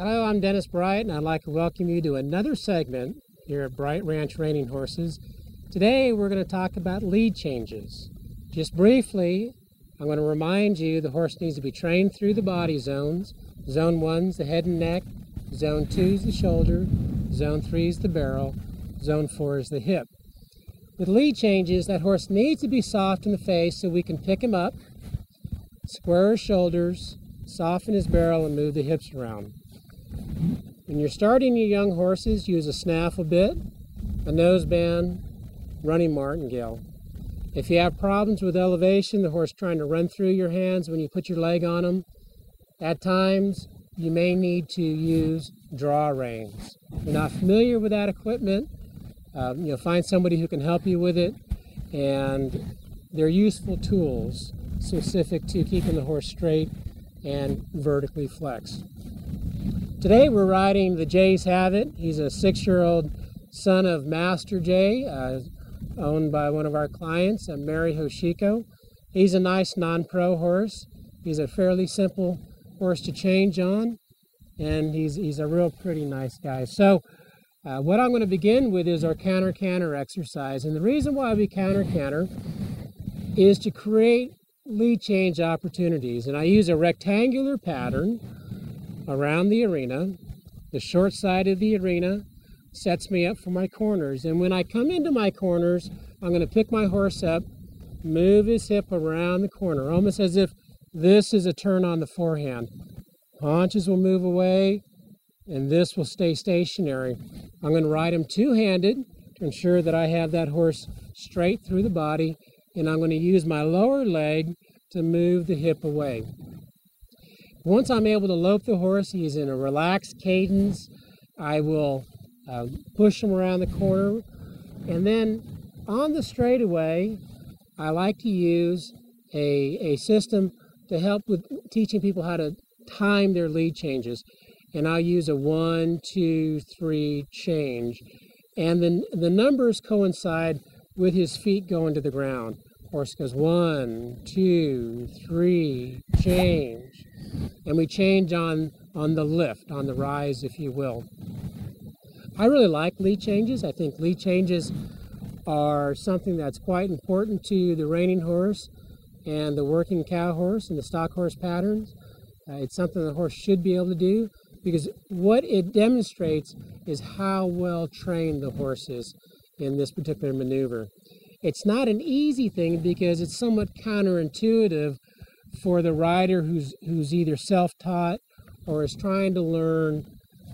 Hello, I'm Dennis Bright, and I'd like to welcome you to another segment here at Bright Ranch Reining Horses. Today, we're going to talk about lead changes. Just briefly, I'm going to remind you the horse needs to be trained through the body zones. Zone 1 is the head and neck, Zone 2 is the shoulder, Zone 3 is the barrel, Zone 4 is the hip. With lead changes, that horse needs to be soft in the face so we can pick him up, square his shoulders, soften his barrel, and move the hips around. When you're starting your young horses, use a snaffle bit, a noseband, running martingale. If you have problems with elevation, the horse trying to run through your hands when you put your leg on them, at times you may need to use draw reins. If you're not familiar with that equipment, find somebody who can help you with it, and they're useful tools specific to keeping the horse straight and vertically flexed. Today we're riding the Jay's Habit. He's a 6-year-old son of Master Jay, owned by one of our clients, Mary Hoshiko. He's a nice non-pro horse. He's a fairly simple horse to change on, and he's a real pretty nice guy. So what I'm going to begin with is our counter-canter exercise. And the reason why we counter-canter is to create lead change opportunities. And I use a rectangular pattern around the arena. The short side of the arena sets me up for my corners. And when I come into my corners, I'm going to pick my horse up, move his hip around the corner, almost as if this is a turn on the forehand. Haunches will move away, and this will stay stationary. I'm going to ride him two-handed to ensure that I have that horse straight through the body, and I'm going to use my lower leg to move the hip away. Once I'm able to lope the horse, he's in a relaxed cadence. I will push him around the corner, and then on the straightaway, I like to use a system to help with teaching people how to time their lead changes. And I'll use a 1, 2, 3 change. And then the numbers coincide with his feet going to the ground. Horse goes 1, 2, 3, change. And we change on the lift, on the rise, if you will. I really like lead changes. I think lead changes are something that's quite important to the reining horse and the working cow horse and the stock horse patterns. It's something the horse should be able to do, because what it demonstrates is how well trained the horse is in this particular maneuver. It's not an easy thing because it's somewhat counterintuitive for the rider who's either self-taught or is trying to learn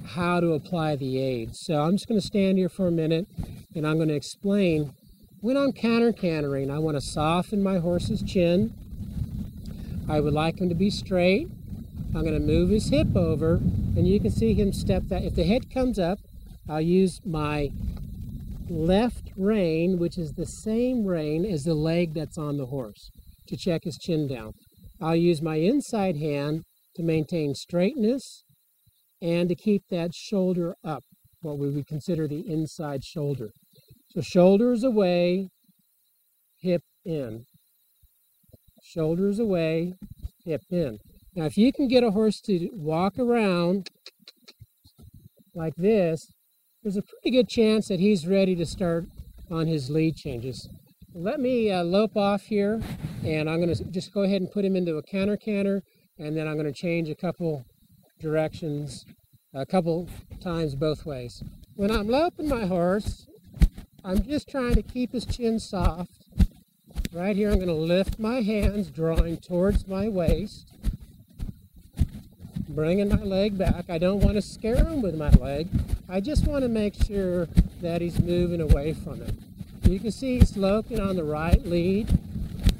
how to apply the aids. So I'm just going to stand here for a minute and I'm going to explain. When I'm counter-cantering, I want to soften my horse's chin. I would like him to be straight. I'm going to move his hip over, and you can see him step that. If the head comes up, I'll use my left rein, which is the same rein as the leg that's on the horse, to check his chin down. I'll use my inside hand to maintain straightness and to keep that shoulder up, what we would consider the inside shoulder. So shoulders away, hip in. Shoulders away, hip in. Now, if you can get a horse to walk around like this, there's a pretty good chance that he's ready to start on his lead changes. Let me lope off here, and I'm going to just go ahead and put him into a counter-canter, and then I'm going to change a couple directions, a couple times both ways. When I'm loping my horse, I'm just trying to keep his chin soft. Right here, I'm going to lift my hands, drawing towards my waist. Bringing my leg back. I don't want to scare him with my leg. I just want to make sure that he's moving away from it. You can see he's loping on the right lead,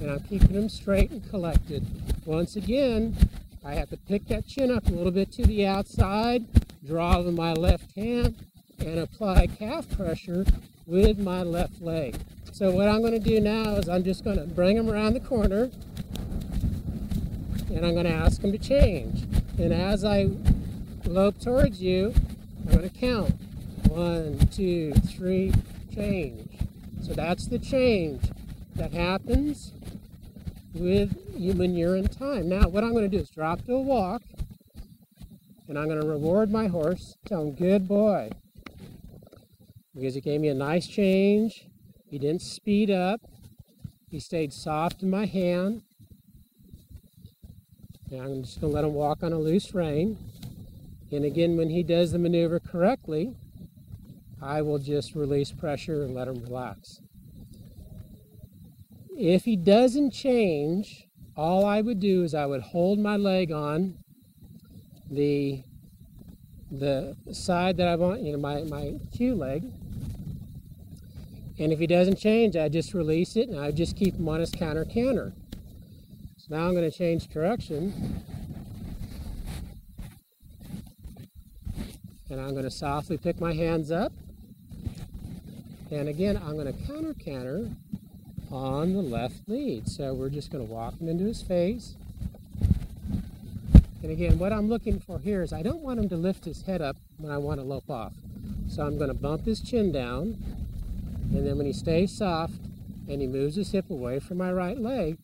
and I'm keeping him straight and collected. Once again, I have to pick that chin up a little bit to the outside, draw with my left hand, and apply calf pressure with my left leg. So what I'm going to do now is I'm just going to bring him around the corner, and I'm going to ask him to change. And as I lope towards you, I'm going to count. 1, 2, 3, change. So that's the change that happens with you when you're in time. Now, what I'm going to do is drop to a walk, And I'm going to reward my horse, tell him, good boy, because he gave me a nice change. He didn't speed up. He stayed soft in my hand. Now I'm just going to let him walk on a loose rein. And again, when he does the maneuver correctly, I will just release pressure and let him relax. If he doesn't change, all I would do is I would hold my leg on the side that I want, my cue leg. And if he doesn't change, I just release it and I just keep him on his counter. So now I'm going to change direction. And I'm going to softly pick my hands up. And again, I'm going to counter on the left lead. So we're just going to walk him into his face. And again, what I'm looking for here is I don't want him to lift his head up when I want to lope off. So I'm going to bump his chin down. And then when he stays soft and he moves his hip away from my right leg,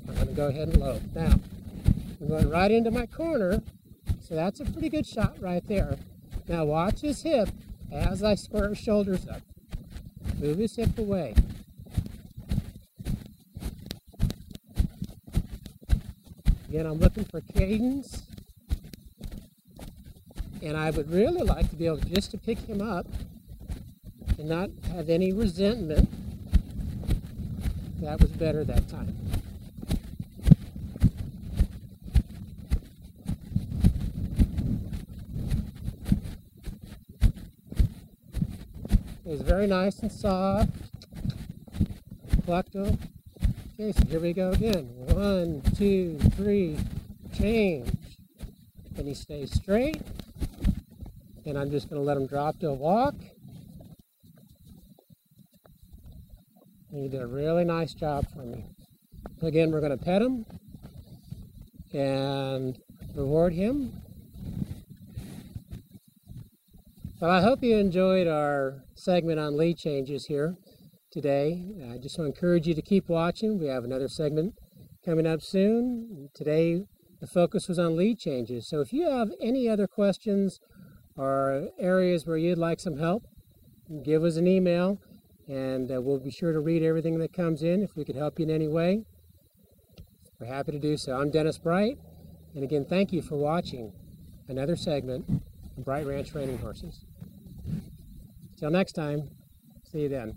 I'm going to go ahead and lope. Now, I'm going right into my corner. So that's a pretty good shot right there. Now watch his hip as I square his shoulders up. Move his hip away. Again, I'm looking for cadence. And I would really like to be able just to pick him up and not have any resentment. That was better that time. It was very nice and soft. Collective. Okay, so here we go again. 1, 2, 3, change. And he stays straight. And I'm just going to let him drop to a walk. And he did a really nice job for me. Again, we're going to pet him and reward him. Well, I hope you enjoyed our segment on lead changes here today. I just want to encourage you to keep watching. We have another segment coming up soon. Today, the focus was on lead changes. So if you have any other questions or areas where you'd like some help, give us an email and we'll be sure to read everything that comes in. If we could help you in any way, we're happy to do so. I'm Dennis Bright, and again, thank you for watching another segment of Bright Ranch Training Horses. Till next time, see you then.